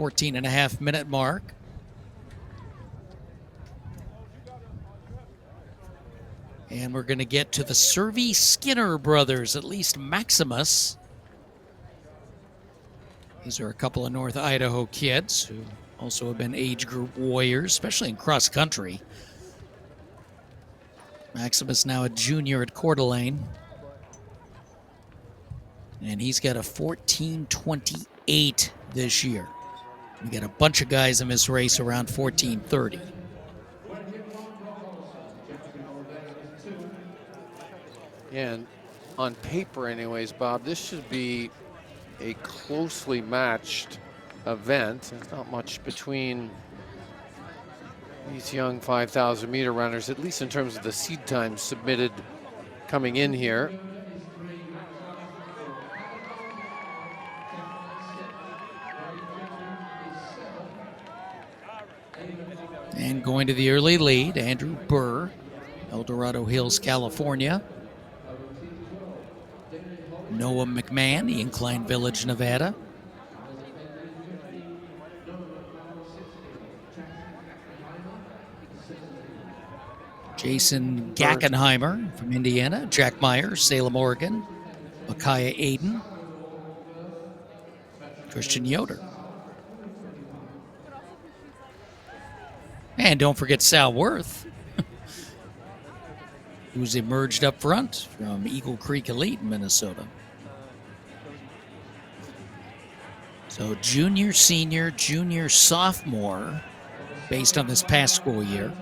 14.5-minute mark. And we're going to get to the Servey Skinner brothers, at least Maximus. These are a couple of North Idaho kids who also have been age group warriors, especially in cross country. Maximus now a junior at Coeur d'Alene. And he's got a 14:28 this year. We got a bunch of guys in this race around 14:30. And on paper anyways, Bob, this should be a closely matched event. There's not much between these young 5,000 meter runners, at least in terms of the seed times submitted coming in here. And going to the early lead, Andrew Burr, El Dorado Hills, California. Noah McMahon, the Incline Village, Nevada. Jason Gackenheimer from Indiana. Jack Meyer, Salem, Oregon. Micaiah Aiden. Christian Yoder. And don't forget Sal Worth, who's emerged up front from Eagle Creek Elite in Minnesota. So junior, senior, junior, sophomore, based on this past school year.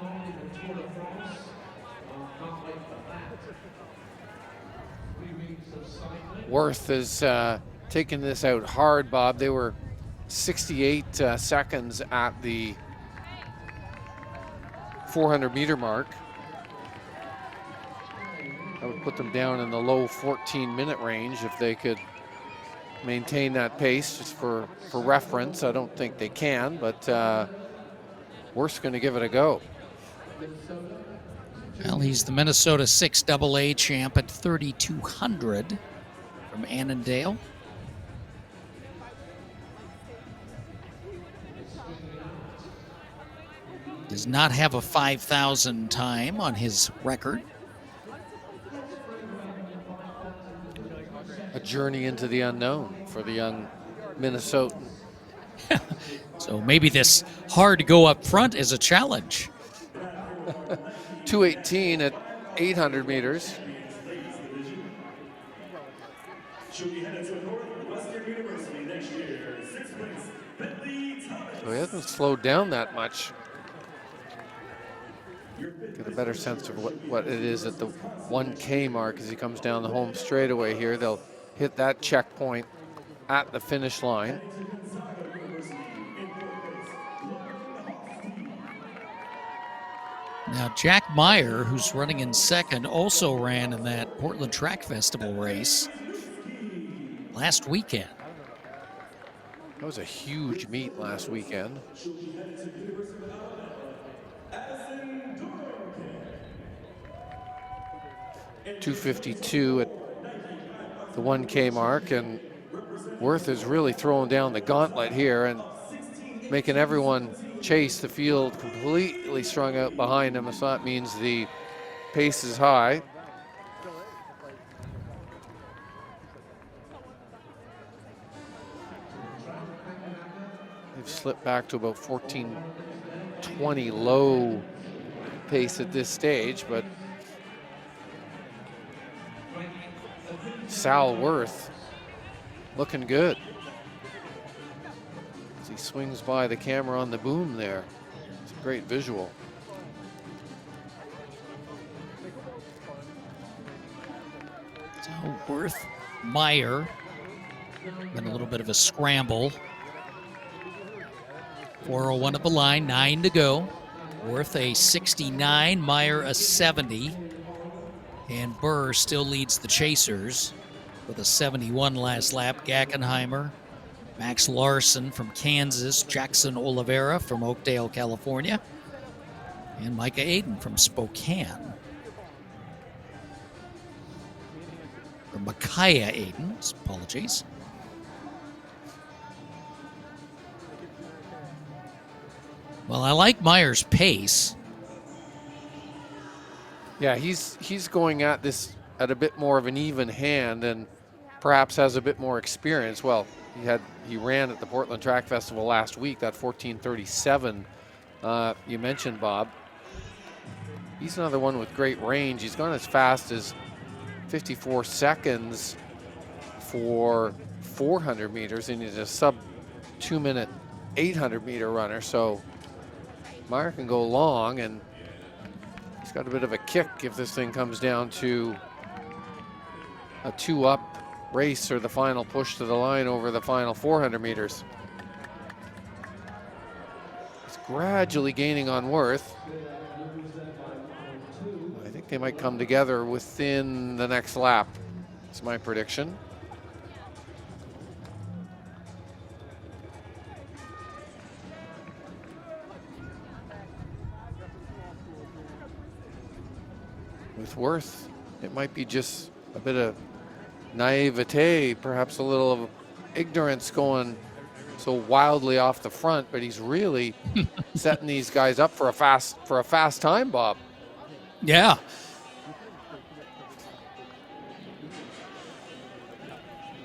Worth is taking this out hard, Bob. They were 68 seconds at the 400 meter mark. I would put them down in the low 14-minute range if they could maintain that pace, just for reference. I don't think they can, but Worth's going to give it a go. Well, he's the Minnesota 6AA champ at 3,200 from Annandale. Does not have a 5,000 time on his record. A journey into the unknown for the young Minnesotan. So maybe this hard to go up front is a challenge. 2:18 at 800 meters. So he hasn't slowed down that much. Get a better sense of what it is at the 1K mark as he comes down the home straightaway here. They'll hit that checkpoint at the finish line. Now, Jack Meyer, who's running in second, also ran in that Portland Track Festival race last weekend. That was a huge meet last weekend. .252 at the 1K mark, and Worth is really throwing down the gauntlet here and making everyone chase the field completely strung out behind him. So that means the pace is high. They've slipped back to about 14:20 low pace at this stage, but Sal Worth looking good as he swings by the camera on the boom there. It's a great visual. So Worth, Meyer, then a little bit of a scramble. 4:01 at the line, 9 to go. Worth a 69, Meyer a 70. And Burr still leads the chasers with a 71 last lap. Gackenheimer, Max Larson from Kansas, Jackson Oliveira from Oakdale, California, and Micah Aiden from Spokane. Or Micaiah Aiden, apologies. Well, I like Meyer's pace. Yeah, he's going at this at a bit more of an even hand and perhaps has a bit more experience. Well, he ran at the Portland Track Festival last week, that 14:37 you mentioned, Bob. He's another one with great range. He's gone as fast as 54 seconds for 400 meters, and he's a sub 2-minute 800-meter runner. So Meyer can go long, and he's got a bit of a kick if this thing comes down to a 2-up race or the final push to the line over the final 400 meters. He's gradually gaining on Worth. I think they might come together within the next lap. That's my prediction. With Worth, it might be just a bit of naivete, perhaps a little of ignorance going so wildly off the front, but he's really setting these guys up for a fast time, Bob. Yeah.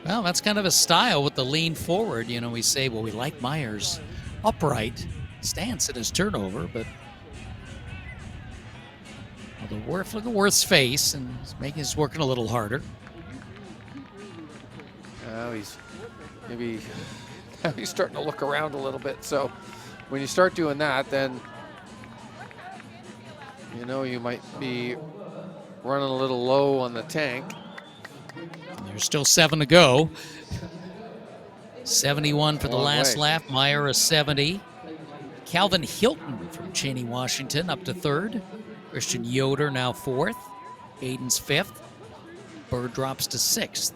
Well, that's kind of a style with the lean forward. You know, we say, well, we like Meyer's upright stance at his turnover, but look at Worth's face, and he's working a little harder. Now he's starting to look around a little bit. So when you start doing that, then you know you might be running a little low on the tank. There's still 7 to go. 71 for the last lap. Meyer a 70. Calvin Hilton from Cheney, Washington, up to 3rd. Christian Yoder now 4th. Aiden's 5th. Bird drops to 6th.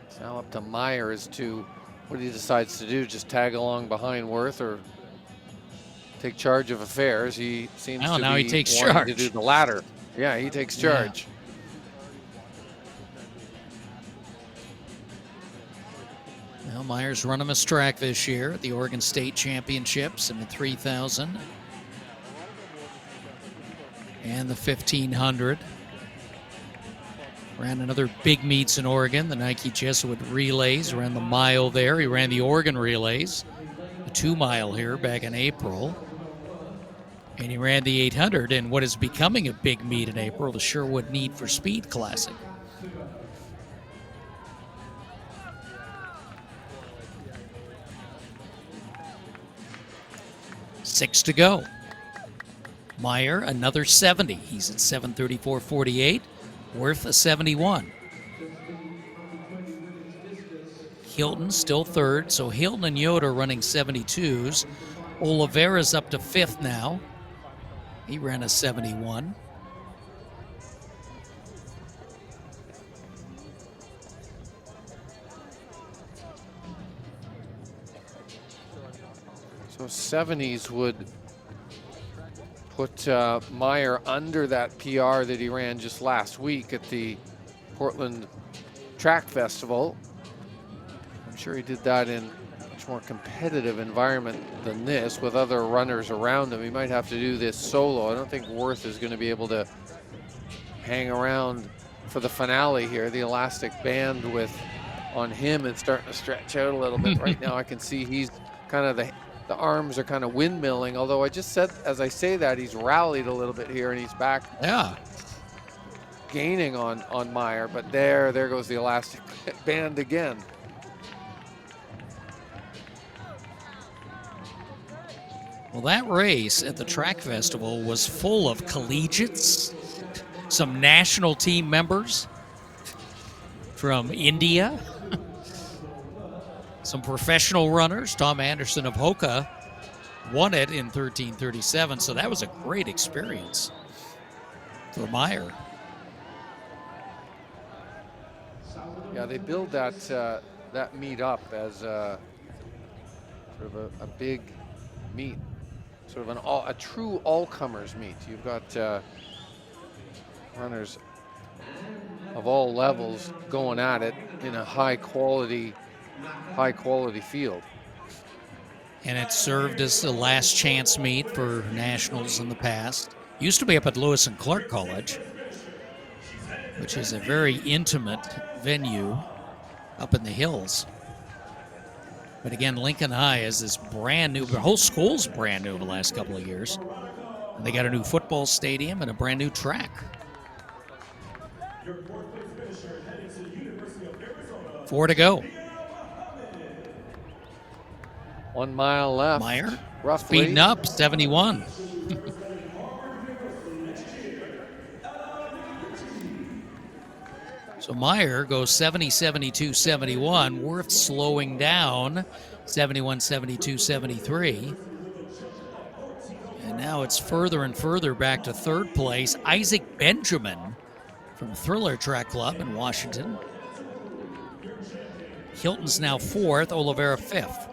It's now up to Meyer as to what he decides to do. Just tag along behind Worth or take charge of affairs. He seems to now be he takes wanting charge. to do the latter. Yeah, he takes charge. Yeah. Well, Meyer's run him a track this year at the Oregon State Championships in the 3,000 and the 1,500. Ran another big meets in Oregon, the Nike Jesuit Relays. Ran the mile there. He ran the Oregon Relays, the 2-mile here back in April. And he ran the 800 in what is becoming a big meet in April, the Sherwood Need for Speed Classic. Six to go. Meyer, another 70. He's at 7:34.48. Worth a 71. Hilton still 3rd, so Hilton and Yoder running 72s. Oliveira's up to 5th now. He ran a 71. So 70s would put Meyer under that PR that he ran just last week at the Portland Track Festival. I'm sure he did that in a much more competitive environment than this with other runners around him. He might have to do this solo. I don't think Worth is going to be able to hang around for the finale here. The elastic bandwidth on him is starting to stretch out a little bit. Right now I can see he's kind of the arms are kind of windmilling, although I just said, as I say that, he's rallied a little bit here and he's back gaining on Meyer, but there goes the elastic band again. Well, that race at the Track Festival was full of collegiates, some national team members from India, some professional runners. Tom Anderson of Hoka won it in 13:37, so that was a great experience for Meyer. Yeah, they build that that meet up as sort of a big meet, sort of a true all-comers meet. You've got runners of all levels going at it in a high quality field. And it served as the last chance meet for nationals in the past. Used to be up at Lewis and Clark College, which is a very intimate venue up in the hills. But again, Lincoln High is this brand new, the whole school's brand new over the last couple of years. And they got a new football stadium and a brand new track. 4 to go. 1 mile left. Meyer roughly. speeding up, 71. So Meyer goes 70, 72, 71. Worth slowing down, 71, 72, 73. And now it's further and further back to third place. Isaac Benjamin from Thriller Track Club in Washington. Hilton's now fourth, Oliveira fifth.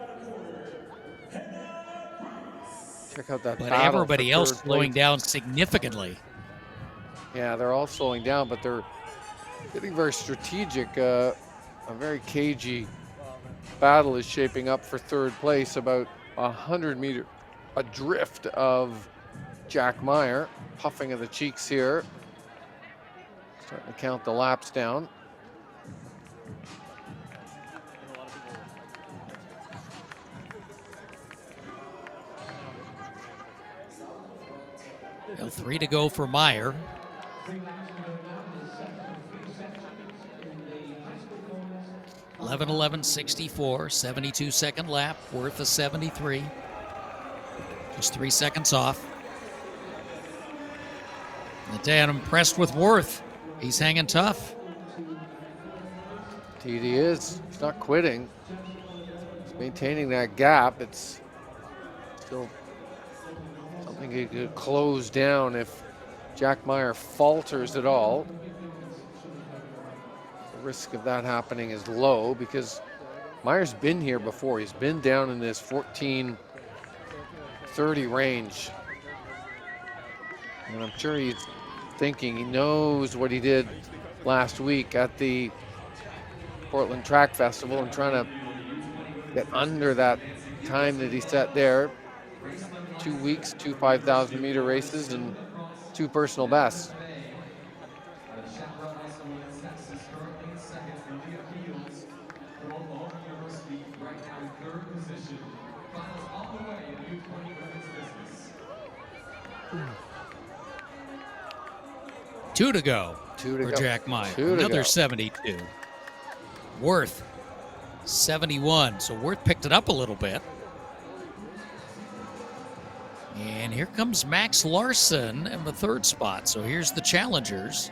Check out that But battle everybody for else third slowing place. down significantly. Yeah, they're all slowing down, but they're getting very strategic. A very cagey battle is shaping up for third place, about 100 meter adrift of Jack Meyer, puffing of the cheeks here. Starting to count the laps down. Well, 3 to go for Meyer. (11:11:64), 72-second lap, Worth a 73. Just 3 seconds off. And I'm impressed with Worth. He's hanging tough. TD is. He's not quitting. He's maintaining that gap. It's still something he could close down if Jack Meyer falters at all. The risk of that happening is low because Meyer's been here before. He's been down in this 14:30 range. And I'm sure he's thinking, he knows what he did last week at the Portland Track Festival and trying to get under that time that he set there. 2 weeks, 2 5,000 meter races, and 2 personal bests. Two to go Two to for go. Jack Meyer. Two to Another go. 72. Worth 71. So Worth picked it up a little bit. And here comes Max Larson in the third spot. So here's the challengers.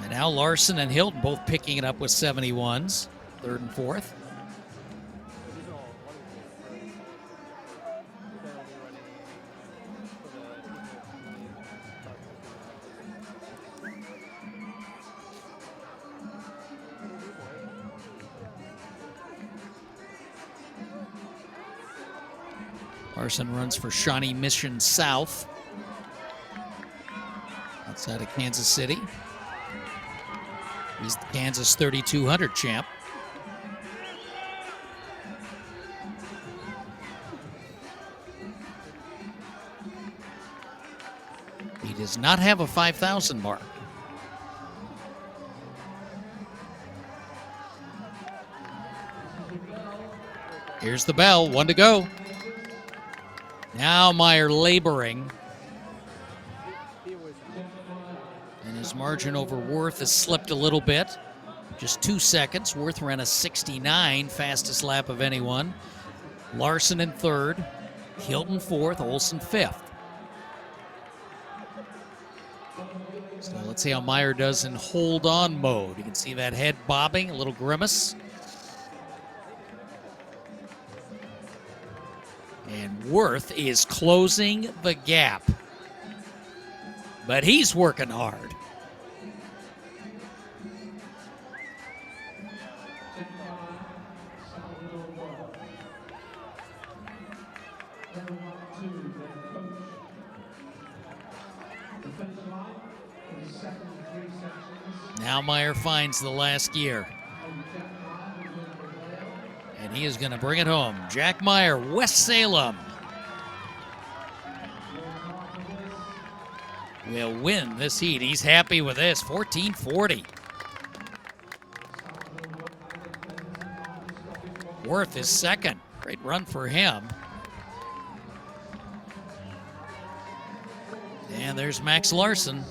And now Larson and Hilton both picking it up with 71s, third and fourth. Larson runs for Shawnee Mission South, outside of Kansas City. He's the Kansas 3200 champ. He does not have a 5,000 mark. Here's the bell, 1 to go. Now Meyer laboring. And his margin over Worth has slipped a little bit. Just 2 seconds. Worth ran a 69, fastest lap of anyone. Larson in third. Hilton fourth. Olsen fifth. So let's see how Meyer does in hold-on mode. You can see that head bobbing, a little grimace. And Worth is closing the gap. But he's working hard. Now Meyer finds the last gear. And he is going to bring it home. Jack Meyer, West Salem, will win this heat. He's happy with this, 14:40. Worth is second. Great run for him. And there's Max Larson.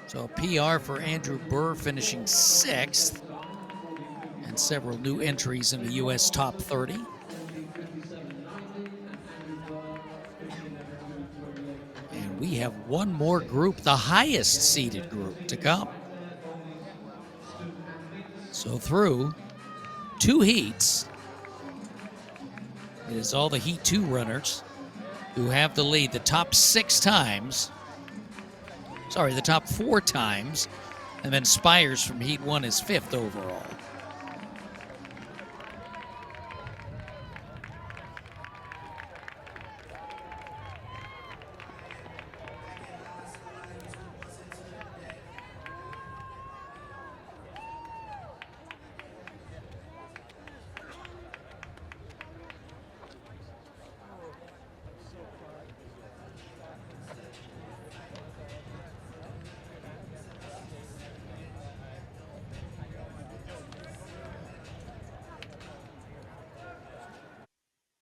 So PR for Andrew Burr finishing sixth, and several new entries in the U.S. top 30. And we have one more group, the highest seeded group, to come. So through 2 heats, it is all the Heat 2 runners who have the lead. The top 6 times, the top 4 times, and then Spires from Heat 1 is 5th overall.